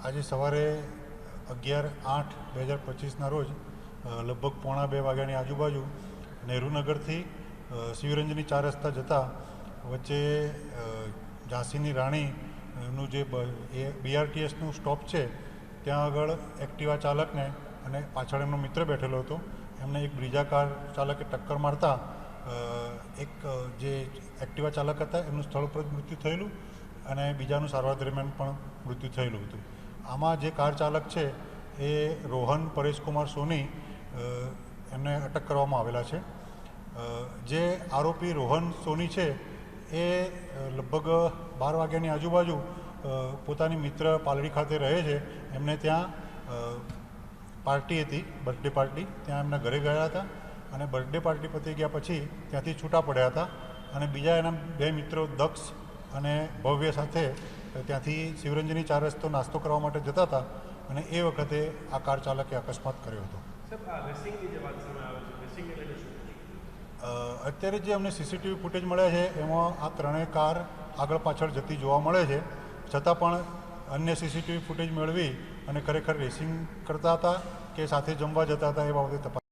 આજે સવારે 11/8/2025ના રોજ લગભગ 1:45 વાગ્યાની આજુબાજુ નહેરુનગરથી શિવરંજની 4 રસ્તા જતા વચ્ચે ઝાંસીની રાણીનું જે BRTSનું સ્ટોપ છે ત્યાં આગળ એક્ટિવા ચાલકને અને પાછળ એમનો મિત્ર બેઠેલો હતો એમને એક બ્રીજા કાર ચાલકે ટક્કર મારતા એક જે એક્ટિવા ચાલક હતા એમનું સ્થળ ઉપર જ મૃત્યુ થયેલું અને બીજાનું સારવાર દરમિયાન પણ મૃત્યુ થયેલું હતું. આમાં જે કાર ચાલક છે એ રોહન પરેશકુમાર સોની એમને અટક કરવામાં આવેલા છે. જે આરોપી રોહન સોની છે એ લગભગ 12 વાગ્યાની આજુબાજુ પોતાની મિત્ર પાલડી ખાતે રહે છે એમને ત્યાં પાર્ટી હતી, બર્થડે પાર્ટી, ત્યાં એમના ઘરે ગયા હતા અને બર્થડે પાર્ટી પતી ગયા પછી ત્યાંથી છૂટા પડ્યા હતા અને બીજા એના 2 મિત્રો દક્ષ અને ભવ્ય સાથે ત્યાંથી શિવરંજની 4 રસ્તો નાસ્તો કરવા માટે જતા હતા અને એ વખતે આ કાર ચાલકે અકસ્માત કર્યો હતો. અત્યારે જે અમને CCTV ફૂટેજ મળ્યા છે એમાં આ ત્રણેય કાર આગળ પાછળ જતી જોવા મળે છે, છતાં પણ અન્ય CCTV ફૂટેજ મેળવી અને ખરેખર રેસિંગ કરતા હતા કે સાથે જમવા જતા હતા એ બાબતે તપાસ